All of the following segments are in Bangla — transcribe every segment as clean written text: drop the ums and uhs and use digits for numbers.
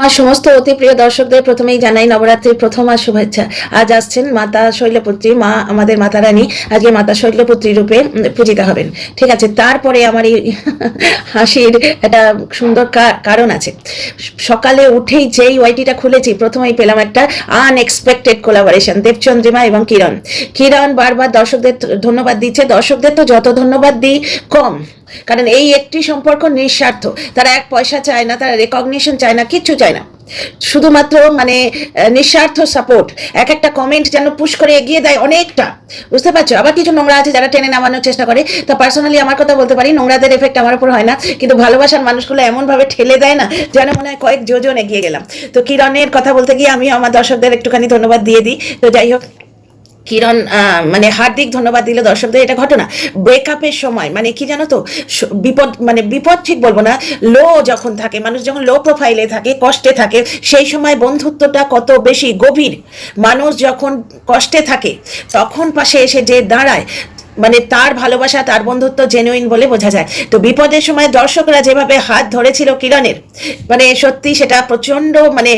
আমার সমস্ত অতি প্রিয় দর্শকদের প্রথমেই জানাই নবরাত্রির প্রথম আর শুভেচ্ছা। আজ আসছেন মাতা শৈলপুত্রী, মা আমাদের মাতা রানী আজকে মাতা শৈলপুত্রী রূপে পূজিতা হবেন। ঠিক আছে, তারপরে আমার এই হাসির একটা সুন্দর কারণ আছে। সকালে উঠেই যেই ওয়াইটিটা খুলেছি প্রথমেই পেলাম একটা আনএক্সপেক্টেড কোলাবোরেশন, দেবচন্দ্রিমা এবং কিরণ। কিরণ বারবার দর্শকদের ধন্যবাদ দিচ্ছে, দর্শকদের তো যত ধন্যবাদ দিই কম, কারণ এই একটি সম্পর্ক নিঃস্বার্থ। তারা এক পয়সা চায় না, তারা রেকগনিশন চায় না, কিচ্ছু চায় না, শুধুমাত্র মানে নিঃস্বার্থ সাপোর্ট। এক একটা কমেন্ট যেন পুশ করে এগিয়ে দেয় অনেকটা, বুঝতে পারছো? আবার কিছু নোংরা আছে যারা টেনে নামানোর চেষ্টা করে। তা পার্সোনালি আমার কথা বলতে পারি, নোংরাদের এফেক্ট আমার উপর হয় না, কিন্তু ভালোবাসার মানুষগুলো এমনভাবে ঠেলে দেয় না যেন মনে হয় কয়েক যোজন এগিয়ে গেলাম। তো কিরণের কথা বলতে গিয়ে আমি আমার দর্শকদের একটুখানি ধন্যবাদ দিয়ে দিই। তো যাই হোক, কিরণ মানে হার্দিক ধন্যবাদ দিল দর্শকদের। এটা ঘটনা ব্রেকআপের সময়, মানে কি জানো তো, বিপদ, মানে বিপদ ঠিক বলবো না, লো যখন থাকে মানুষ, যখন লো প্রোফাইলে থাকে, কষ্টে থাকে, সেই সময় বন্ধুত্বটা কত বেশি গভীর। মানুষ যখন কষ্টে থাকে তখন পাশে এসে যে দাঁড়ায়, মানে তার ভালোবাসা, তার বন্ধুত্ব জেনুইন বলে বোঝা যায়। তো বিপদের সময় দর্শকরা যেভাবে হাত ধরেছিল কিরণের, মানে সত্যি সেটা প্রচন্ড মানে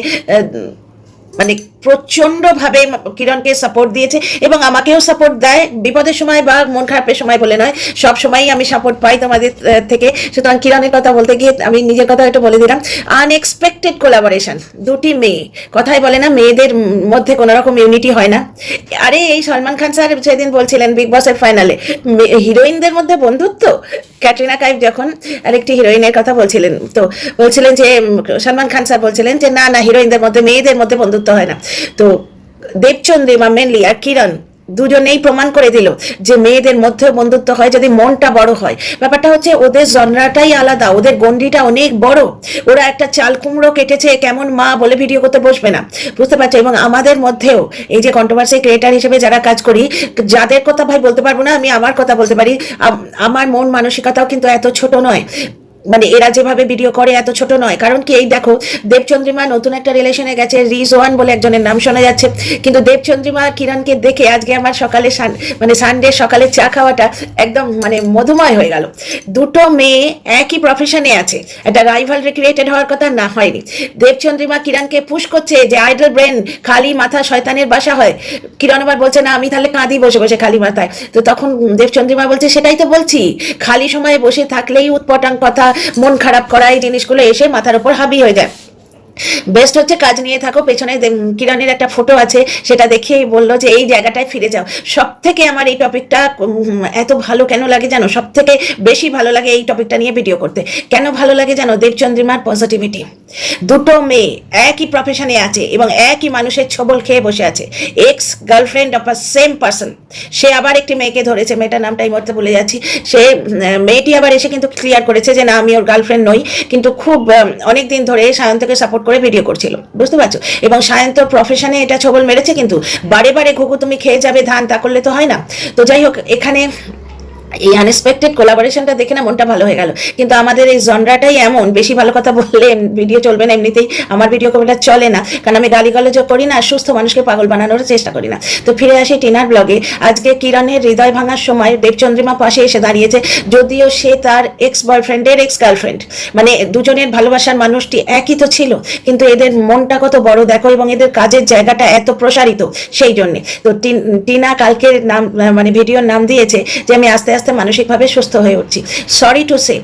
মানে প্রচন্ডভাবে কিরণকে সাপোর্ট দিয়েছে এবং আমাকেও সাপোর্ট দেয় বিপদের সময় বা মন খারাপের সময় বলে নয়, সব সময়ই আমি সাপোর্ট পাই তোমাদের থেকে। সুতরাং কিরণের কথা বলতে গিয়ে আমি নিজের কথা একটু বলে দিলাম। আনএক্সপেক্টেড কোলাবোরেশন, দুটি মেয়ে, কথাই বলে না মেয়েদের মধ্যে কোনো রকম ইউনিটি হয় না। আরে এই সলমান খান স্যার সেদিন বলছিলেন বিগ বসের ফাইনালে হিরোইনদের মধ্যে বন্ধুত্ব, ক্যাটরিনা কাইফ যখন আরেকটি হিরোইনের কথা বলছিলেন, তো বলছিলেন যে সলমান খান স্যার বলছিলেন যে না না, হিরোইনদের মধ্যে, মেয়েদের মধ্যে বন্ধুত্ব হয় না। তো দেবচন্দ্রিমা মেনলি আর কিরণ দুজনেই প্রমাণ করে দিল যে মেয়েদের মধ্যে বন্ধুত্ব হয় যদি মনটা বড় হয়। ব্যাপারটা হচ্ছে ওদের জনরাটাই আলাদা, ওদের গন্ডিটা অনেক বড়। ওরা একটা চাল কুমড়ো কেটেছে কেমন মা বলে ভিডিও করতে বসবে না, বুঝতে পারছো? এবং আমাদের মধ্যেও এই যে কন্ট্রোভার্সি ক্রিয়েটার হিসেবে যারা কাজ করি, যাদের কথা ভাই বলতে পারবো না, আমি আমার কথা বলতে পারি। আমার মন মানসিকতাও কিন্তু এত ছোট নয়, মানে এরা যেভাবে ভিডিও করে এত ছোট নয়। কারণ কি, এই দেখো দেবচন্দ্রিমা নতুন একটা রিলেশনে গেছে, রিজওয়ান বলে একজনের নাম শোনা যাচ্ছে, কিন্তু দেবচন্দ্রিমা কিরণকে দেখে আজকে আমার সকালে মানে সানডে সকালে চা খাওয়াটা একদম মানে মধুময় হয়ে গেল। দুটো মেয়ে একই প্রফেশনে আছে, একটা রাইভালরি ক্রিয়েটেড হওয়ার কথা না, হয়নি। দেবচন্দ্রিমা কিরণকে পুশ করছে যে আইডল ব্রেন, খালি মাথা শয়তানের বাসা হয়। কিরণ আবার বলছে না আমি তাহলে কাঁদি বসে বসে খালি মাথায়। তো তখন দেবচন্দ্রিমা বলছে সেটাই তো বলছি, খালি সময়ে বসে থাকলেই উৎপটাং কথা, মন খারাপ করা, এই জিনিসগুলো এসে মাথার উপর হাবি হয়ে যায়। বেস্ট হচ্ছে কাজ নিয়ে থাকো। পেছনে কিরণের একটা ফটো আছে, সেটা দেখেই বললো যে এই জায়গাটায় ফিরে যাও। সব থেকে আমার এই টপিকটা এত ভালো কেন লাগে জানো, সব থেকে বেশি ভালো লাগে এই টপিকটা নিয়ে ভিডিও করতে। কেন ভালো লাগে জানো? দেবচন্দ্রিমার পজিটিভিটি। দুটো মেয়ে একই প্রফেশনে আছে এবং একই মানুষের ছবল খেয়ে বসে আছে, ex girlfriend of a same person. সে আবার একটি মেয়েকে ধরেছে, মেয়েটার নামটা এই মুহূর্তে ভুলে যাচ্ছি। সে মেয়েটি আবার এসে কিন্তু ক্লিয়ার করেছে যে না আমি ওর গার্লফ্রেন্ড নই, কিন্তু খুব অনেকদিন ধরে সায়ন্তকে সাপোর্ট করে ভিডিও করছিল, বুঝতে পারছো? এবং সায়ন্তর প্রফেশনে এটা ছবল মেরেছে, কিন্তু বারে বারে ঘুঘু তুমি খেয়ে যাবে ধান, তা করলে তো হয় না। তো যাই হোক, এখানে এই আনএক্সপেক্টেড কোলাবোরেশনটা দেখে না মনটা ভালো হয়ে গেল। কিন্তু আমাদের এই জনরাটাই এমন, বেশি ভালো কথা বললে ভিডিও চলবে না, এমনিতেই আমার ভিডিও কবিটা চলে না, কারণ আমি গালিগালাজও করি না, সুস্থ মানুষকে পাগল বানানোর চেষ্টা করি না। তো ফিরে আসি টিনার ব্লগে। আজকে কিরণের হৃদয় ভাঙার সময় দেবচন্দ্রিমা পাশে এসে দাঁড়িয়েছে, যদিও সে তার এক্স বয়ফ্রেন্ডের এক্স গার্লফ্রেন্ড, মানে দুজনের ভালোবাসার মানুষটি একই তো ছিল, কিন্তু এদের মনটা কত বড় দেখো, এবং এদের কাজের জায়গাটা এত প্রসারিত, সেই জন্যে। তো টিনা কালকের নাম, মানে ভিডিওর নাম দিয়েছে যে আমি আস্তে আস্তে মানসিকভাবে সুস্থ হয়ে উঠছি। সরি টু সে,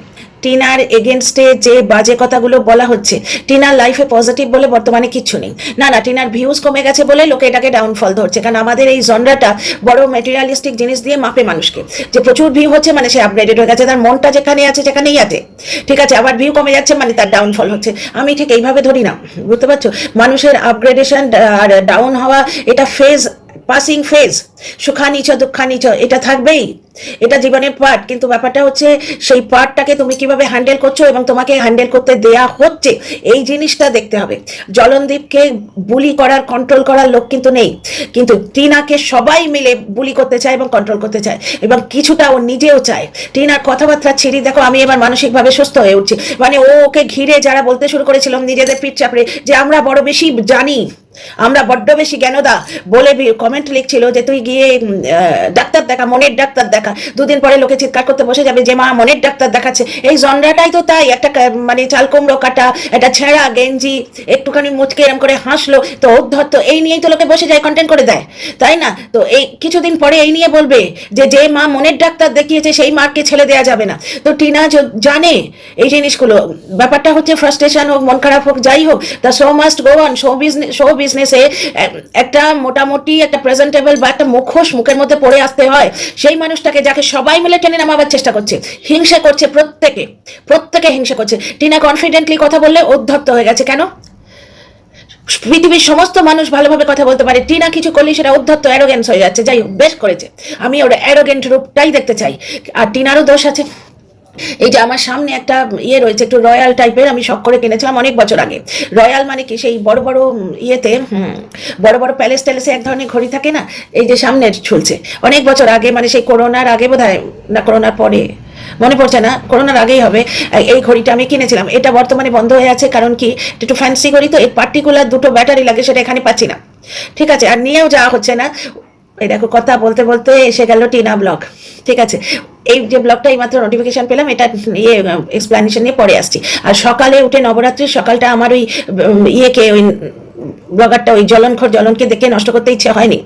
টিনার এগেনস্টে যে বাজে কথাগুলো বলা হচ্ছে, টিনার লাইফে পজিটিভ বলে বর্তমানে কিচ্ছু নেই। না না, টিনার ভিউজ কমে গেছে বলে লোকে এটাকে ডাউনফল ধরছে, কারণ আমাদের এই জনরাটা বড় ম্যাটেরিয়ালিস্টিক জিনিস দিয়ে মাপে মানুষকে, যে প্রচুর ভিউ হচ্ছে মানে সে আপগ্রেডেড হয়ে গেছে, তার মনটা যেখানে আছে সেখানেই আছে, ঠিক আছে। আবার ভিউ কমে যাচ্ছে মানে তার ডাউনফল হচ্ছে। আমি ঠিক এইভাবে ধরি না, বুঝতে পারছো? মানুষের আপগ্রেডেশন আর ডাউন হওয়া এটা ফেজ, পাসিং ফেজ, সুখানিচ দুঃখানিচ, এটা থাকবেই, এটা জীবনের পার্ট। কিন্তু ব্যাপারটা হচ্ছে সেই পার্টটাকে তুমি কিভাবে হ্যান্ডেল করছো এবং তোমাকে হ্যান্ডেল করতে দেয়া হচ্ছে, এই জিনিসটা দেখতে হবে। জলনদীপকে বুলি করার, কন্ট্রোল করার লোক কিন্তু নেই, কিন্তু টিনাকে সবাই মিলে বুলি করতে চায় এবং কন্ট্রোল করতে চায়, এবং কিছুটা ও নিজেও চায়। টিনার কথাবার্তা ছিঁড়ি দেখো, আমি এবার মানসিকভাবে সুস্থ হয়ে উঠছি। মানে ওকে ঘিরে যারা বলতে শুরু করেছিলাম নিজেদের পিঠ চাপড়ে যে আমরা বড় বেশি জানি, আমরা বড্ড বেশি জ্ঞানদা বলে কমেন্ট লিখছিল যে তুই গিয়ে ডাক্তার দেখা, মনের ডাক্তার দেখা, দেখা, দুদিন পরে লোকে চিৎকার করতে বসে যাবে যে মা মনের ডাক্তার দেখাচ্ছে। এই জনরাটাই তো তাই, একটা মানে চাল কুমড়ো কাটা, একটা ছেঁড়া গেঞ্জি, একটুখানি মুচকে এরম করে হাসলো তো উদ্ধত্ত, এই নিয়েই তো লোকে বসে যায়, কন্টেন্ট করে দেয়, তাই না? তো এই কিছুদিন পরে এই নিয়ে বলবে যে মা মনের ডাক্তার দেখিয়েছে সেই মাকে ছেড়ে দেওয়া যাবে না। তো টিনা জানে এই জিনিসগুলো। ব্যাপারটা হচ্ছে ফ্রাস্ট্রেশন হোক, মন খারাপ হোক, যাই হোক, the show must go on. Show বিজনেসে একটা মোটামুটি একটা প্রেজেন্টেবল বা একটা মুখোশ মুখের মধ্যে পড়ে আসতে হয়। সেই মানুষটাকে যাকে সবাই মিলে টেনে নামাবার চেষ্টা করছে, হিংসা করছে, প্রত্যেকে হিংসা করছে। টিনা কনফিডেন্টলি কথা বললে উদ্ধত্ত হয়ে গেছে। কেন? পৃথিবীর সমস্ত মানুষ ভালোভাবে কথা বলতে পারে, টিনা কিছু করলে সেটা উদ্ধত্ত, অ্যারোগেন্স হয়ে যাচ্ছে। যাই হোক, বেশ করেছে, আমি ওর অ্যারোগেন্ট রূপটাই দেখতে চাই। আর টিনারও দোষ আছে। এই যে আমার সামনে একটা ইয়ে রয়েছে একটু রয়্যাল টাইপের, আমি শখ করে কিনেছিলাম অনেক বছর আগে। রয়্যাল মানে কি, সেই বড় বড় ইয়েতে বড় বড় প্যালেস ট্যালেসে এক ধরনের ঘড়ি থাকে না, এই যে সামনে ঝুলছে, অনেক বছর আগে, মানে সেই করোনার আগে বোধহয়, না করোনার পরে, মনে পড়ছে না, করোনার আগেই হবে। এই ঘড়িটা আমি কিনেছিলাম, এটা বর্তমানে বন্ধ হয়ে আছে। কারণ কি, একটু ফ্যান্সি ঘড়ি তো, এর পার্টিকুলার দুটো ব্যাটারি লাগে, সেটা এখানে পাচ্ছি না, ঠিক আছে, আর নিয়েও যাওয়া হচ্ছে না। এই দেখো, কথা বলতে বলতে এসে গেল টিনা ব্লগ, ঠিক আছে। এই যে ব্লগটা এইমাত্র নোটিফিকেশন পেলাম, এটা ইয়ে এক্সপ্লানেশন নিয়ে পরে আসছি। আর সকালে উঠে নবরাত্রির সকালটা আমার ওই ইয়েকে, ওই ব্লগারটা, ওই জ্বলনকে দেখে নষ্ট করতে ইচ্ছে হয়নি।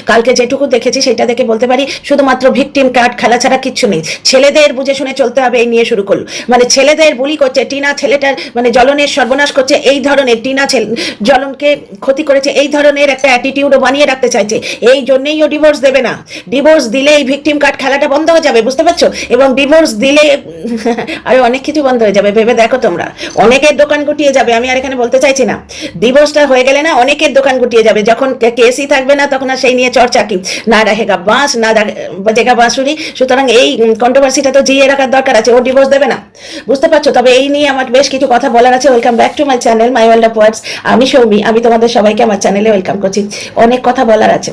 কালকে যেটুকু দেখেছি সেটা দেখে বলতে পারি শুধুমাত্র ভিকটিম কার্ড খেলা ছাড়া কিচ্ছু নেই। ছেলেদের বুঝে শুনে চলতে হবে, এই নিয়ে শুরু করলো। মানে ছেলেদের বুলি করছে, টিনা ছেলেটার মানে জ্বলনের সর্বনাশ করছে, এই ধরনের, টিনা জ্বলনকে ক্ষতি করেছে, এই ধরনের একটা অ্যাটিটিউডও বানিয়ে রাখতে চাইছে। এই জন্যই ও ডিভোর্স দেবে না। ডিভোর্স দিলে এই ভিকটিম কার্ড খেলাটা বন্ধ হয়ে যাবে, বুঝতে পারছো? এবং ডিভোর্স দিলে আরো অনেক কিছু বন্ধ হয়ে যাবে, ভেবে দেখো তোমরা। অনেকের দোকান গুটিয়ে যাবে, আমি আর এখানে বলতে চাইছি না। ডিভোর্সটা হয়ে গেলে না অনেকের দোকান গুটিয়ে যাবে, যখন কেসই থাকবে না তখন আর সেই নিয়ে চর্চা কি, না রাখেগা বাঁশ, না বাজেগা বাঁশুরি। সুতরাং এই কন্ট্রোভার্সিটা তো জিয়ে রাখার দরকার আছে, ও ডিভোর্স দেবে না, বুঝতে পারছো? তবে এই নিয়ে আমার বেশ কিছু কথা বলার আছে। Welcome back to my channel my world of words. আমি সৌমি, আমি তোমাদের সবাইকে আমার চ্যানেলে ওয়েলকাম করছি। অনেক কথা বলার আছে।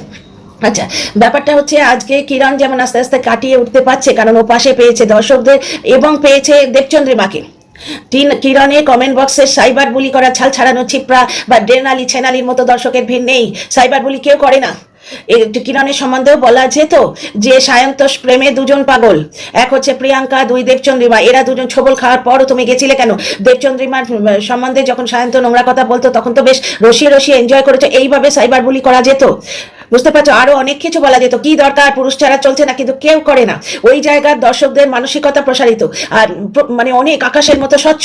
আচ্ছা, ব্যাপারটা হচ্ছে আজকে কিরণ যেমন আস্তে আস্তে কাটিয়ে উঠতে পারছে, কারণ ও পাশে পেয়েছে দর্শকদের এবং পেয়েছে দেবচন্দ্রিমাকে। কিরণের কমেন্ট বক্সে সাইবার বুলি করা, ছাল ছাড়ানো ছিপড়া বা ডেনালি ছেনালির মতো দর্শকের ভিড় নেই। সাইবার বুলি কেউ করে না। কিরণের সম্বন্ধেও বলা যেত যে সায়ন্তোষ প্রেমে দুজন পাগল, এক হচ্ছে প্রিয়াঙ্কা, দুই দেবচন্দ্রিমা। এরা দুজন ছবল খাওয়ার পরও তুমি গেছিলে কেন? দেবচন্দ্রিমার সম্বন্ধে যখন সায়ন্ত নোংরা কথা বলতো তখন তো বেশ রসিয়ে এনজয় করেছো। এইভাবে সাইবার বুলি করা যেত, বুঝতে পারছো? আরো অনেক কিছু বলা যেত, কি দরকার, পুরুষ ছাড়া চলছে না, কিন্তু কেউ করে না। ওই জায়গার দর্শকদের মানসিকতা প্রসারিত, আর মানে অনেক আকাশের মতো স্বচ্ছ।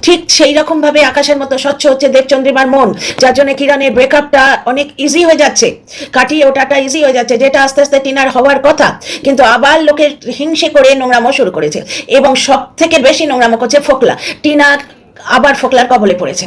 ঠিক সেই রকম ভাবে আকাশের মতো স্বচ্ছ হচ্ছে দেবচন্দ্রিমার মন, যার জন্য কিরণের ব্রেকআপটা অনেক ইজি হয়ে যাচ্ছে, কাটিয়ে ওঠাটা ইজি হয়ে যাচ্ছে, যেটা আস্তে আস্তে টিনার হওয়ার কথা। কিন্তু আবার লোকের হিংসে করে নোংরামো শুরু করেছে, এবং সব থেকে বেশি নোংরামো করছে ফোকলা। টিনা আবার ফোকলার কবলে পড়েছে।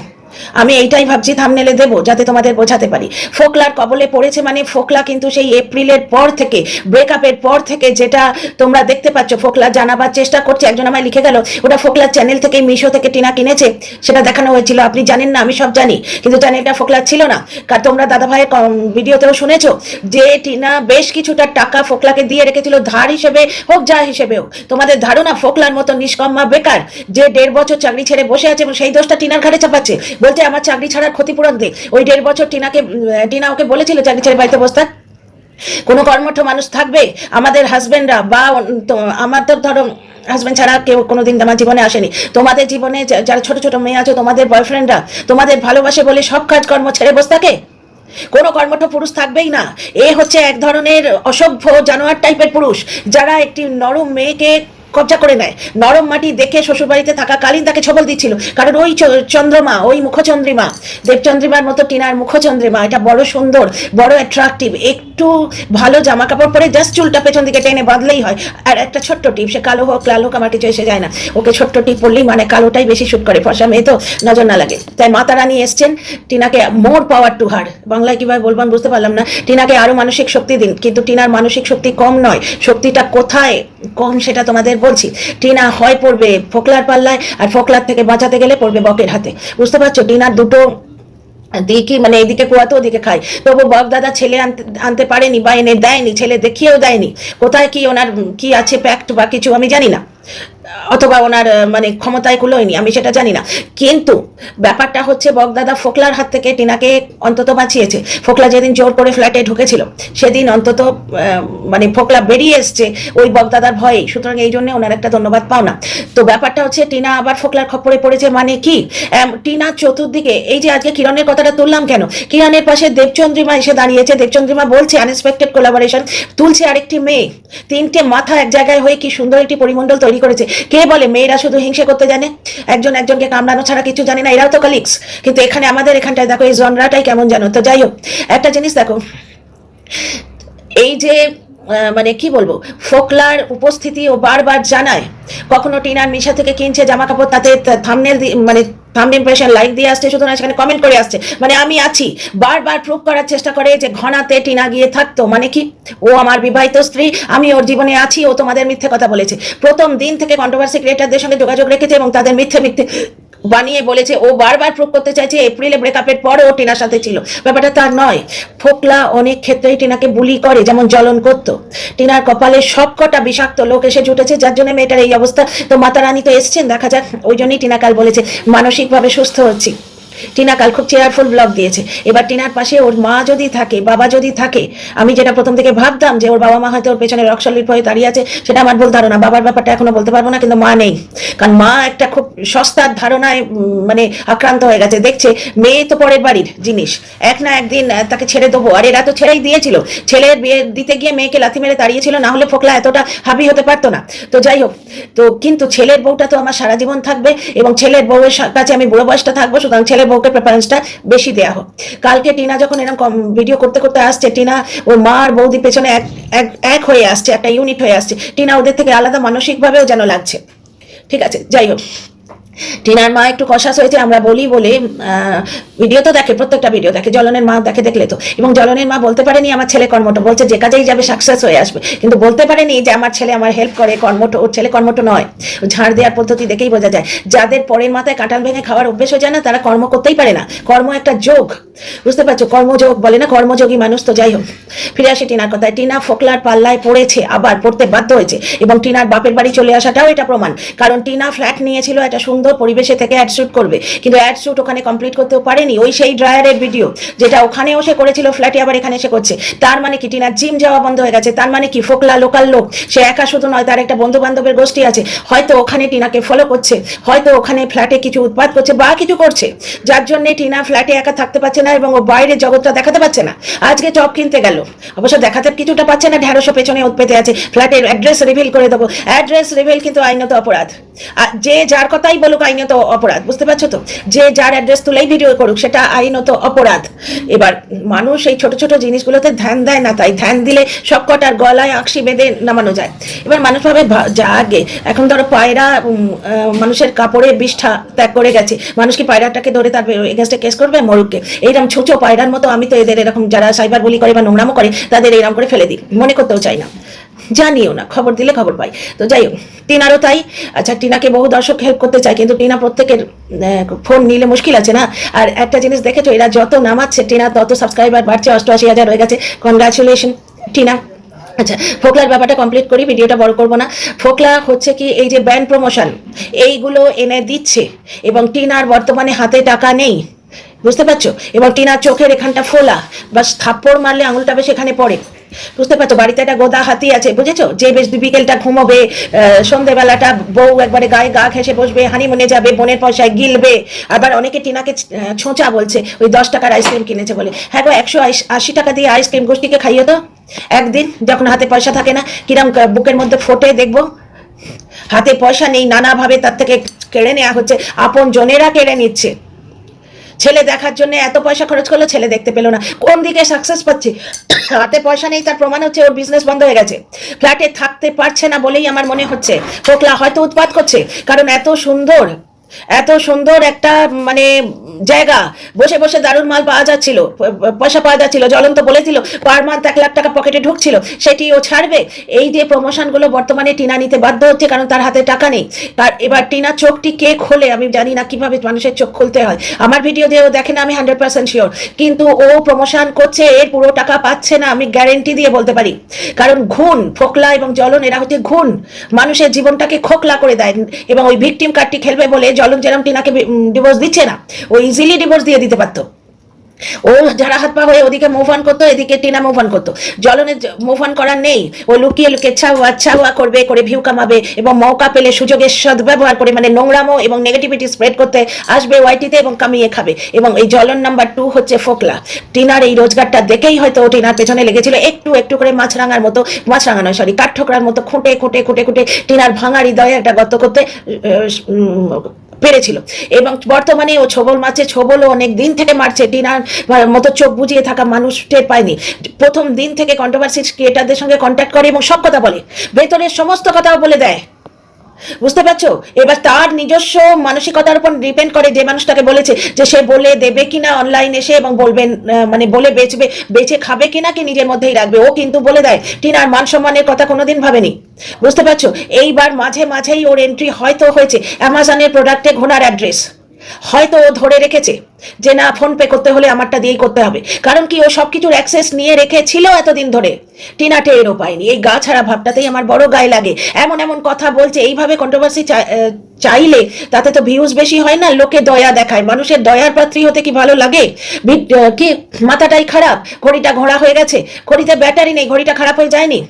আমি এইটাই ভাবছি থাম্বনেলে দেবো, যাতে তোমাদের বোঝাতে পারি। ফোকলার কবলে পড়েছে মানে ফোকলা কিন্তু সেই এপ্রিলের পর থেকে, ব্রেকআপের পর থেকে, যেটা তোমরা দেখতে পাচ্ছ, ফোকলা জানাবার চেষ্টা করছে। একজন আমায় লিখে গেল ওটা ফোকলার চ্যানেল থেকে, মিশো থেকে টিনা কিনেছে, সেটা দেখানো হয়েছিল। আপনি জানেন না, আমি সব জানি, কিন্তু চ্যানেলটা ফোকলার ছিল না। কারণ তোমরা দাদা ভাইয়ের ভিডিওতেও শুনেছো যে টিনা বেশ কিছুটা টাকা ফোকলাকে দিয়ে রেখেছিল, ধার হিসেবে হোক, যা হিসেবে হোক। তোমাদের ধারণা ফোকলার মতো নিষ্কম্মা বেকার, যে 1.5 বছর চাকরি ছেড়ে বসে আছে এবং সেই দোষটা টিনার ঘাড়ে চাপাচ্ছে, বলতে আমার চাকরি ছাড়ার ক্ষতিপূরণ দে। ওই 1.5 বছর টিনা ওকে বলেছিল চাকরি ছেড়ে বাড়িতে বসতে। কোনো কর্মঠ মানুষ থাকবে? আমাদের হাজবেন্ডরা বা আমাদের ধরো হাজবেন্ড ছাড়া কেউ কোনোদিন আমার জীবনে আসেনি। তোমাদের জীবনে যারা ছোট ছোট মেয়ে আছে, তোমাদের বয়ফ্রেন্ডরা তোমাদের ভালোবাসে বলে সব কাজকর্ম ছেড়ে বসে থাকে? কোনো কর্মঠ পুরুষ থাকবেই না। এ হচ্ছে এক ধরনের অসভ্য জানোয়ার টাইপের পুরুষ, যারা একটি নরম মেয়েকে কবজা করে নেয়। নরম মাটি দেখে শ্বশুরবাড়িতে থাকাকালীন তাকে ছবল দিচ্ছিল, কারণ ওই চন্দ্রমা, ওই মুখচন্দ্রিমা, দেবচন্দ্রিমার মতো টিনার মুখচন্দ্রিমা, এটা বড় সুন্দর, বড় অ্যাট্রাকটিভ। একটু ভালো জামা কাপড় পরে জাস্ট চুলটা পেছন দিকে টেনে বাঁধলেই হয়। আর একটা ছোট্ট টিপ, সে কালো হোক লাল হোক আমার কিছু এসে যায় না, ওকে ছোট্ট টিপ পড়লেই মানে কালোটাই বেশি শুট করে, ফর্সা মেয়ে তো নজর না লাগে। তাই মাতা রানী এসছেন, টিনাকে মোর পাওয়ার টু হার, বাংলায় কিভাবে বলবো আমি বুঝতে পারলাম না। টিনাকে আরো মানসিক শক্তি দিন, কিন্তু টিনার মানসিক শক্তি কম নয়, শক্তিটা কোথায় কম সেটা তোমাদের বলছি। টিনা হয় পড়বে ফোকলার পাল্লায়, আর ফোকলার থেকে বাঁচাতে গেলে পড়বে বকের হাতে, বুঝতে পারছো? টিনার দুটো দেখি, মানে এদিকে কুয়াতো ওদিকে খায়। তবু বক দাদা ছেলে আনতে পারেনি বা এনে দেয়নি, ছেলে দেখিয়েও দেয়নি। কোথায় কি ওনার কি আছে প্যাক্ট বা কিছু আমি জানি না। অথবা ওনার মানে ক্ষমতায় কুলোয়নি, আমি সেটা জানি না। কিন্তু ব্যাপারটা হচ্ছে বগদাদা ফোকলার হাত থেকে টিনাকে অন্তত বাঁচিয়েছে। ফোকলা যেদিন জোর করে ফ্ল্যাটে ঢুকেছিল সেদিন অন্তত মানে ফোকলা বেরিয়ে এসছে ওই বগদাদার ভয়ে, সুতরাং এই জন্য ওনার একটা ধন্যবাদ পাও না। তো ব্যাপারটা হচ্ছে টিনা আবার ফোকলার খপ্পরে পড়েছে, মানে কি টিনা চতুর্দিকে, এই যে আজকে কিরণের কথাটা তুললাম কেন, কিরণের পাশে দেবচন্দ্রিমা এসে দাঁড়িয়েছে, দেবচন্দ্রিমা বলছে আনএক্সপেক্টেড কোলাবোরেশন, তুলছে আরেকটি মেয়ে, তিনটে মাথা এক জায়গায় হয়ে কি সুন্দর একটি পরিমণ্ডল তৈরি করেছে। কে বলে মেয়েরা শুধু হিংসে করতে জানে, একজন একজনকে কামড়ানো ছাড়া কিছু জানে না, এরাও তো কলিগস। কিন্তু এখানে আমাদের এখানটায় দেখো এই জনরাটাই কেমন জানো। তো যাই হোক, একটা জিনিস দেখো, এই যে মানে কি বলবো, ফোকলার উপস্থিতি ও বারবার জানায়, কখনো টিনার মিশা থেকে কিনছে জামা কাপড়, তাতে থাম্বনেল মানে থাম্ব ইমপ্রেশন লাইক দিয়ে আসছে, শুধু না সেখানে কমেন্ট করে আসছে, মানে আমি আছি, বারবার প্রুভ করার চেষ্টা করে যে ঘনাতে টিনা গিয়ে থাকতো, মানে কি ও আমার বিবাহিত স্ত্রী, আমি ওর জীবনে আছি, ও তোমাদের মিথ্যে কথা বলেছে। প্রথম দিন থেকে কন্ট্রোভার্সি ক্রিয়েটারদের সঙ্গে যোগাযোগ রেখেছে এবং তাদের মিথ্যে মিথ্যে বানিয়ে বলেছে। ও বারবার প্রুভ করতে চাইছে এপ্রিলে ব্রেকআপের পরে ও টিনার সাথে ছিল, ব্যাপারটা তার নয়। ফোকলা অনেক ক্ষেত্রেই টিনাকে বুলি করে, যেমন জ্বলন করতো। টিনার কপালে সবকটা বিষাক্ত লোক এসে জুটেছে, যার জন্য মেয়েটার এই অবস্থা। তো মাতা রানী তো এসছেন, দেখা যাক। ওই জন্যই টিনা কাল বলেছে মানসিকভাবে সুস্থ হচ্ছি। টিনা কাল খুব চেয়ারফুল ব্লগ দিয়েছে। এবার টিনার পাশে ওর মা যদি থাকে, বাবা যদি থাকে, আমি যেটা প্রথম থেকে ভাবতাম যে ওর বাবা মা হয়তো ওর পেছনে রক্সলির হয়ে দাঁড়িয়ে আছে, সেটা আমার ভুল ধারণা। বাবার ব্যাপারটা এখনো বলতে পারবো না, কিন্তু মা নেই, কারণ মা একটা খুব সস্তার ধারণায় মানে আক্রান্ত হয়ে গেছে। দেখছে মেয়ে তো পরের বাড়ির জিনিস, এক না একদিন তাকে ছেড়ে দেবো, আর এরা তো ছেড়েই দিয়েছিল। ছেলের বিয়ে দিতে গিয়ে মেয়েকে লাথি মেরে দাঁড়িয়েছিল, না হলে ফোকলা এতটা হাবি হতে পারতো না। তো যাই হোক, তো কিন্তু ছেলের বউটা তো আমার সারা জীবন থাকবে এবং ছেলের বউয়ের কাছে আমি বুড়ো বয়সটা থাকবো, সুতরাং ছেলের বউকে প্রেফারেন্সটা বেশি দেওয়া হোক। কালকে টিনা যখন এরকম ভিডিও করতে করতে আসছে, টিনা ওর মা আর বৌদি পেছনে এক হয়ে আসছে, একটা ইউনিট হয়ে আসছে। টিনা ওদের থেকে আলাদা মানসিকভাবেও যেন লাগছে। ঠিক আছে, যাই হোক, টিনার মা একটু কষাস হয়েছে আমরা বলি বলে, ভিডিও তো দেখে, প্রত্যেকটা ভিডিও দেখে, জ্বলনের মা দেখে, দেখলে তো। এবং জ্বলনের মা বলতে পারেনি আমার ছেলে কর্মঠ, বলছে যে কাজেই যাবে সাকসেস হয়ে আসবে, কিন্তু বলতে পারেনি যে আমার ছেলে আমার হেল্প করে কর্মঠ। ওর ছেলে কর্মঠ নয়, ঝাড় দেওয়ার পদ্ধতি দেখেই বোঝা যায়। যাদের পরের মাথায় কাঁঠাল ভেঙে খাওয়ার অভ্যেস হয়ে যায় না, তারা কর্ম করতেই পারে না। কর্ম একটা যোগ, বুঝতে পারছো, কর্মযোগ বলে না, কর্মযোগী মানুষ। তো যাই হোক, ফিরে আসি টিনার কথায়। টিনা ফোকলার পাল্লায় পড়েছে, আবার পড়তে বাধ্য হয়েছে, এবং টিনার বাপের বাড়ি চলে আসাটাও এটা প্রমাণ। কারণ টিনা ফ্ল্যাট নিয়েছিল একটা সুন্দর পরিবেশে থেকে অ্যাড শুট করবে, কিন্তু অ্যাড শুট ওখানে কমপ্লিট করতেও পারেনি। ওই সেই ড্রায়ারের ভিডিও যেটা ওখানেও সে করেছিল ফ্ল্যাটে, আবার এখানে এসে করছে। তার মানে কি টিনার জিম যাওয়া বন্ধ হয়ে গেছে? তার মানে কি ফোকলা লোকাল লোক, সে একা শুধু নয়, তার একটা বন্ধু বান্ধবের গোষ্ঠী আছে, হয়তো ওখানে টিনাকে ফলো করছে, হয়তো ওখানে ফ্ল্যাটে কিছু উৎপাদ করছে বা কিছু করছে, যার জন্য টিনা ফ্ল্যাটে একা থাকতে পারছে না এবং ও বাইরের জগৎটা দেখাতে পারছে না। আজকে চপ কিনতে গেল, অবশ্য দেখাতে কিছুটা পাচ্ছে না, ঢেঁড়সও পেছনে ওত পেতে আছে। ফ্ল্যাটের অ্যাড্রেস রিভিল করে দেবো, অ্যাড্রেস রিভিল কিন্তু আইনত অপরাধ। যে যার কথাই বলুক আইনত অপরাধ, বুঝতে পারছো তো? যে যার অ্যাড্রেস তুলেই ভিডিও করুক, সেটা আইনত অপরাধ। এবার মানুষ এই ছোট ছোট জিনিসগুলোতে ধ্যান দেয় না, তাই ধ্যান দিলে সব কটার গলায় আঁকশি বেঁধে নামানো যায়। এবার মানুষ ভাবে যা আগে, এখন ধরো পায়রা মানুষের কাপড়ে বিষ্ঠা ত্যাগ করে গেছে, মানুষ কি পায়রাটাকে ধরে তার এগেনস্টে কেস করবে? মরুককে। এইরকম ছুঁচো পায়রার মতো আমি তো এদের এরকম যারা সাইবার বুলি করে বা নোংরামো করে, তাদের এইরকম করে ফেলে দিই, মনে করতেও চাই না, জানিও না, খবর দিলে খবর পাই। তো যাই হোক, টিনারও তাই। আচ্ছা, টিনাকে বহু দর্শক হেল্প করতে চায়, কিন্তু টিনা প্রত্যেকের ফোন নিলে মুশকিল আছে না। আর একটা জিনিস দেখেছো, এরা যত নামাচ্ছে টিনা তত সাবস্ক্রাইবার বাড়ছে, 88,000 হয়ে গেছে। কনগ্রাচুলেশন টিনা। আচ্ছা, ফোকলার ব্যাপারটা কমপ্লিট করি, ভিডিওটা বড় করবো না। ফোকলা হচ্ছে কি, এই যে ব্যান্ড প্রমোশন এইগুলো এনে দিচ্ছে, এবং টিনার বর্তমানে হাতে টাকা নেই, বুঝতে পারছো? এবং টিনার চোখের এখানটা ফোলা, বাস থাপ্পড় মারলে আঙুলটা বেশ এখানে পড়ে, বুঝতে পারছো? বাড়িতে একটা গোদা হাতি আছে, বুঝেছো? যে বেশ বিকেলটা ঘুমোবে, সন্ধেবেলাটা বউ একবারে গায়ে গা ঘেঁষে বসবে, হানিমুনে যাবে, বোনের পয়সায় গিলবে। আবার অনেকে টিনাকে ছোঁচা বলছে, ওই 10 টাকার আইসক্রিম কিনেছে বলে। হ্যাঁ গো, 180 টাকা দিয়ে আইসক্রিম গোষ্ঠীকে খাইয়ে তো একদিন, যখন হাতে পয়সা থাকে না, কিরম বুকের মধ্যে ফোটে দেখবো। হাতে পয়সা নেই, নানাভাবে তার থেকে কেড়ে নেওয়া হচ্ছে, আপন জনেরা কেড়ে নিচ্ছে। ছেলে দেখার জন্য এত পয়সা খরচ করলো, ছেলে দেখতে পেলো না, কোন দিকে সাকসেস পাচ্ছে? হাতে পয়সা নেই, তার প্রমাণ হচ্ছে ওর বিজনেস বন্ধ হয়ে গেছে। ফ্ল্যাটে থাকতে পারছে না বলেই আমার মনে হচ্ছে ফোকলা হয়তো উৎপাত করছে, কারণ এত সুন্দর একটা মানে জায়গা, বসে বসে দারুণ মাল পাওয়া যাচ্ছিল, পয়সা পাওয়া যাচ্ছিল, জ্বলন তো বলেছিল পার মান্থ 1 লাখ টাকা পকেটে ঢুকছিল, সেটি ও ছাড়বে। এই যে প্রমোশনগুলো বর্তমানে টিনা নিতে বাধ্য হচ্ছে, কারণ তার হাতে টাকা নেই। তার এবার টিনা চোখটি কে খোলে আমি জানি না, কিভাবে মানুষের চোখ খুলতে হয়। আমার ভিডিও দিয়ে ও দেখে না, আমি 100% শিওর, কিন্তু ও প্রমোশন করছে, এর পুরো টাকা পাচ্ছে না, আমি গ্যারেন্টি দিয়ে বলতে পারি। কারণ ঘুণ, ফোকলা এবং জ্বলন এরা হচ্ছে ঘুণ, মানুষের জীবনটাকে খোকলা করে দেয়। এবং ওই ভিকটিম কার্ডটি খেলবে বলে জ্বলন যেরকম টিনাকে ডিভোর্স দিচ্ছে না, ও ইজিলি ডিভোর্স দিয়ে দিতে পারতো। ও যারা হাত পা হয়ে ওদিকে মুভ অন করতো, এদিকে টিনা মুভ অন করতো। জ্বলনের মুভ অন করার নেই, ও লুকিয়ে লুকিয়ে ছাওয়া করবে, করে ভিউ কামাবে এবং মৌকা পেলে সুযোগের সদ্ব্যবহার করে মানে নোংরামো এবং নেগেটিভিটি স্প্রেড করতে আসবে ওয়াইটিতে এবং কামিয়ে খাবে। এবং এই জ্বলন নাম্বার 2 হচ্ছে ফোকলা। টিনার এই রোজগারটা দেখেই হয়তো টিনার পেছনে লেগেছিল, একটু একটু করে মাছরাঙার মতো, মাছরাঙা নয় সরি, কাঠঠোকরার মতো খুঁটে খুঁটে খুঁটে খুঁটে টিনার ভাঙা হৃদয়ে একটা গর্ত করতে পেরেছিল। এবং বর্তমানে ও ছোবল মারছে, ছোবলও অনেক দিন থেকে মারছে। টিনার মতো চোখ বুঝিয়ে থাকা মানুষ টের পায়নি। প্রথম দিন থেকে কন্ট্রোভার্সি ক্রিয়েটারদের সঙ্গে কন্ট্যাক্ট করে এবং সব কথা বলে, ভেতরের সমস্ত কথাও বলে দেয়। বুঝতে পারছো? এবার তার নিজস্ব মানসিকতার উপর ডিপেন্ড করে যে মানুষটাকে বলেছে, যে সে বলে দেবে কিনা অনলাইন এসে এবং বলবেন মানে বলে বেচবে, বেচে খাবে কিনা কি নিজের মধ্যেই রাখবে। ও কিন্তু বলে দেয়, টিনার মান সম্মানের কথা কোনোদিন ভাবেনি। বুঝতে পারছো? এইবার মাঝে মাঝেই ওর এন্ট্রি হয়তো হয়েছে অ্যামাজনের প্রোডাক্টে ঘোড়ার অ্যাড্রেস, হয়তো ও ধরে রেখেছে যে না ফোন পে করতে হলে আমারটা দিয়েই করতে হবে। কারণ কি ও সবকিছুর অ্যাক্সেস নিয়ে রেখেছিল এতদিন ধরে, টিনা টেরও পায়নি। এই গা ছাড়া ভাবটাতেই আমার বড় গায়ে লাগে। এমন এমন কথা বলছে, এইভাবে কন্ট্রোভার্সি চাইলে তাতে তো ভিউজ বেশি হয় না, লোকে দয়া দেখায়। মানুষের দয়ার পাত্রী হতে কি ভালো লাগে? কি মাথাটাই খারাপ, ঘড়িটা ঘোড়া হয়ে গেছে, ঘড়িতে ব্যাটারি নেই, ঘড়িটা খারাপ হয়ে যায়নি।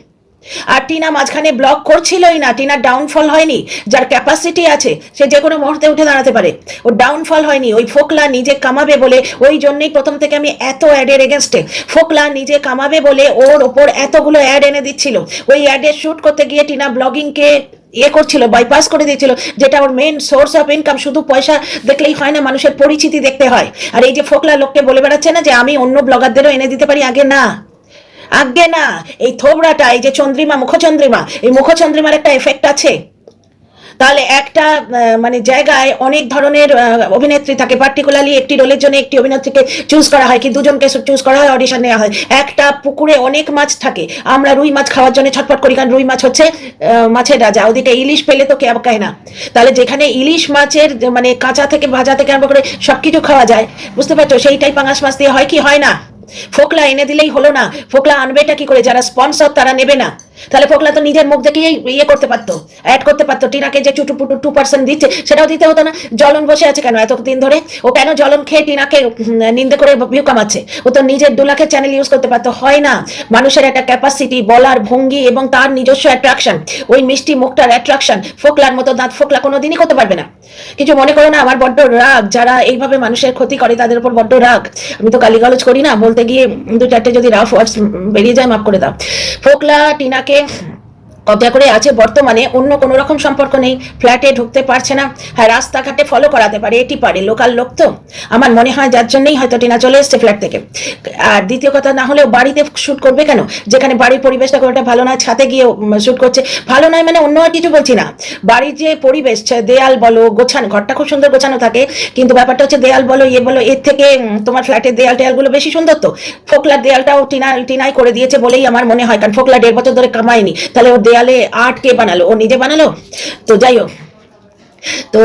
আর টিনা মাঝখানে ব্লক করছিলই না, টিনার ডাউনফল হয়নি। যার ক্যাপাসিটি আছে সে যে কোনো মুহূর্তে উঠে দাঁড়াতে পারে, ওর ডাউনফল হয়নি। ওই ফোকলা নিজে কামাবে বলে, ওই জন্যই প্রথম থেকে আমি এত অ্যাডের এগেনস্টে। ফোকলা নিজে কামাবে বলে ওর ওপর এতগুলো অ্যাড এনে দিচ্ছিল। ওই অ্যাডের শ্যুট করতে গিয়ে টিনা ব্লগিংকে করছিল, বাইপাস করে দিয়েছিল, যেটা ওর মেন সোর্স অফ ইনকাম। শুধু পয়সা দেখলেই হয় না, মানুষের পরিচিতি দেখতে হয়। আর এই যে ফোকলা লোককে বলে বেড়াচ্ছে না যে আমি অন্য ব্লগারদেরও এনে দিতে পারি, আগে না, আগে না। এই থোবড়াটা, এই যে চন্দ্রিমা, মুখচন্দ্রিমা, এই মুখচন্দ্রিমার একটা এফেক্ট আছে। তাহলে একটা মানে জায়গায় অনেক ধরনের অভিনেত্রী থাকে, পার্টিকুলারলি একটি রোলের জন্য একটি অভিনেত্রীকে চুজ করা হয়, কি দুজনকে চুজ করা হয়, অডিশন নেওয়া হয়। একটা পুকুরে অনেক মাছ থাকে, আমরা রুই মাছ খাওয়ার জন্য ছটফট করি, কারণ রুই মাছ হচ্ছে মাছের রাজা। ওদিকে ইলিশ পেলে তো কে কয় না। তাহলে যেখানে ইলিশ মাছের মানে কাঁচা থেকে ভাজা থেকে আরম্ভ করে সবকিছু খাওয়া যায়, বুঝতে পারছো, সেইটাই পাঙাশ মাছ দিয়ে হয় কি হয় না। ফোকলা এনে দিলেই হলো না, ফোকলা আনবেটা কি করে? যারা স্পন্সর তারা নেবে না। তাহলে ফোকলা তো নিজের মুখ দেখেই ইয়ে করতে পারতো, অ্যাড করতে পারতো। টিনাকে যে চুটুপুটু 2% দিচ্ছে সেটাও দিতে হতো না। জ্বলন বসে আছে কেন এতদিন ধরে? ও কেন জ্বলন খেয়ে টিনাকে নিন্দে করে ভিউ কামাচ্ছে? ও তো নিজের 2 লাখের চ্যানেল ইউজ করতে পারতো। হয় না, মানুষের একটা ক্যাপাসিটি, বলার ভঙ্গি এবং তার নিজস্ব অ্যাট্রাকশন, ওই মিষ্টি মুখটার অ্যাট্রাকশন ফোকলার মতো দাঁত ফোকলা কোনোদিনই করতে পারবে না। কিছু মনে করো না, আমার বড্ড রাগ, যারা এইভাবে মানুষের ক্ষতি করে তাদের উপর বড্ড রাগ। আমি তো গালিগালাজ করি না, বলতে গিয়ে 2-4টে যদি রাফ ওয়ার্ডস বেরিয়ে যায় মাফ করে দাও। ফোকলা টিনাকে কবজা করে আছে বর্তমানে, অন্য কোনো রকম সম্পর্ক নেই, ফ্ল্যাটে ঢুকতে পারছে না। হ্যাঁ, রাস্তাঘাটে ফলো করাতে পারে, এটি পারে, লোকাল লোক তো আমার মনে হয়, যার জন্যই হয়তো টিনা চলে এসছে ফ্ল্যাট থেকে। আর দ্বিতীয় কথা, না হলেও বাড়িতে শ্যুট করবে কেন? যেখানে বাড়ির পরিবেশটা কোনোটা ভালো নয়, ছাদে গিয়ে শ্যুট করছে। ভালো নয় মানে অন্য আর কিছু বলছি না, বাড়ির যে পরিবেশ, দেয়াল বলো, গোছানো, ঘরটা খুব সুন্দর গোছানো থাকে, কিন্তু ব্যাপারটা হচ্ছে দেয়াল বলো ইয়ে বলো, এর থেকে তোমার ফ্ল্যাটের দেয়াল টেয়ালগুলো বেশি সুন্দর। তো ফোকলার দেয়ালটাও টিনাই করে দিয়েছে বলেই আমার মনে হয়, কারণ ফোকলা 1.5 বছর ধরে কামায়নি। তাহলে ওর দেয়ালে আর্ট কে বানালো? ও নিজে বানালো? তো যাই হোক, তো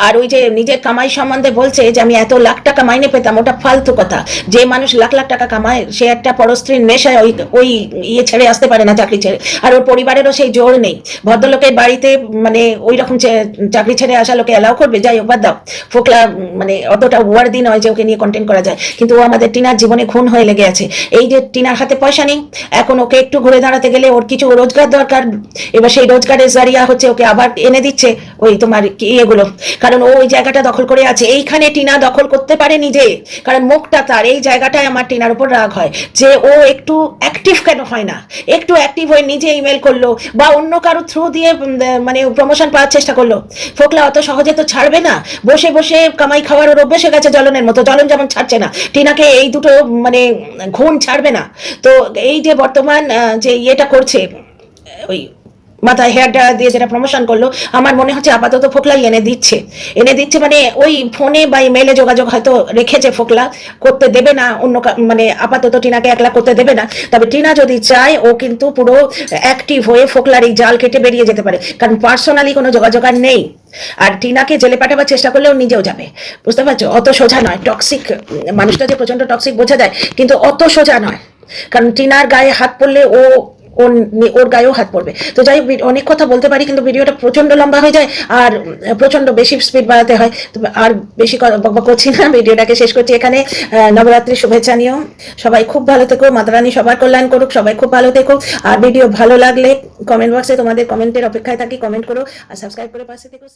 আর ওই যে নিজের কামাই সম্বন্ধে বলছে যে আমি এত লাখ টাকা মাইনে পেতাম, ওটা ফালতু কথা। যে মানুষ লাখ লাখ টাকা কামায় সে একটা পরস্ত্রীর নেশায় ওই ইয়ে ছেড়ে আসতে পারে না, চাকরি ছেড়ে। আর ওর পরিবারেরও সেই জোর নেই। ভদ্রলোকের বাড়িতে মানে ওই রকম চাকরি ছেড়ে আসা লোকে অ্যালাউ করবে? যাই হোক, বাদ দাও। ফোকলা মানে অতটা ওয়ার্দি নয় যে ওকে নিয়ে কন্টেন্ট করা যায়, কিন্তু ও আমাদের টিনার জীবনে খুন হয়ে লেগে আছে। এই যে টিনার হাতে পয়সা নেই, এখন ওকে একটু ঘুরে দাঁড়াতে গেলে ওর কিছু রোজগার দরকার। এবার সেই রোজগারের জারিয়া হচ্ছে ওকে আবার এনে দিচ্ছে ওই তোমার এগুলো, কারণ ও ওই জায়গাটা দখল করে আছে। এইখানে টিনা দখল করতে পারে নিজে, কারণ মুখটা তার। এই জায়গাটায় আমার টিনার উপর রাগ হয় যে ও একটু অ্যাক্টিভ কেন হয় না? একটু অ্যাক্টিভ হয়ে নিজে ইমেল করলো বা অন্য কারো থ্রু দিয়ে মানে প্রমোশন পাওয়ার চেষ্টা করলো। ফোকলা অত সহজে তো ছাড়বে না, বসে বসে কামাই খাওয়ার ওর অভ্যেস হয়ে গেছে জ্বলনের মতো। জ্বলন যেমন ছাড়ছে না, টিনাকে এই দুটো মানে ঘুণ ছাড়বে না। তো এই যে বর্তমান যে ইয়েটা করছে, ওই মাথায় হেয়ার ড্রায়ার দিয়ে যেটা প্রমোশন করলো, আমার মনে হচ্ছে আপাতত ফোকলাই এনে দিচ্ছে মানে ওই ফোনে বা ইমেলে যোগাযোগ হয়তো রেখেছে, ফোকলা করতে দেবে না, মানে আপাতত টিনাকে একলা করতে দেবে না। তবে টিনা যদি চায় ও কিন্তু পুরো অ্যাক্টিভ হয়ে ফোকলার এই জাল কেটে বেরিয়ে যেতে পারে, কারণ পার্সোনালি কোনো যোগাযোগ আর নেই। আর টিনাকে জেলে পাঠাবার চেষ্টা করলেও নিজেও যাবে, বুঝতে পারছো? অত সোজা নয়। টক্সিক মানুষটা যে প্রচন্ড টক্সিক বোঝা যায়, কিন্তু অত সোজা নয়, কারণ টিনার গায়ে হাত পড়লে ওর গায়েও হাত পড়বে। তো যাই হোক, অনেক কথা বলতে পারি, কিন্তু ভিডিওটা প্রচন্ড লম্বা হয়ে যায় আর প্রচন্ড বেশি স্পিড বাড়াতে হয়। তো আর বেশি বকবক করছি না, ভিডিওটাকে শেষ করছি এখানে। নবরাত্রির শুভেচ্ছা নিও, সবাই খুব ভালো থেকো, মাতা রানী সবার কল্যাণ করুক, সবাই খুব ভালো থেকো। আর ভিডিও ভালো লাগলে কমেন্ট বক্সে তোমাদের কমেন্টের অপেক্ষায় থাকি, কমেন্ট করো আর সাবস্ক্রাইব করে পাশে থেকো।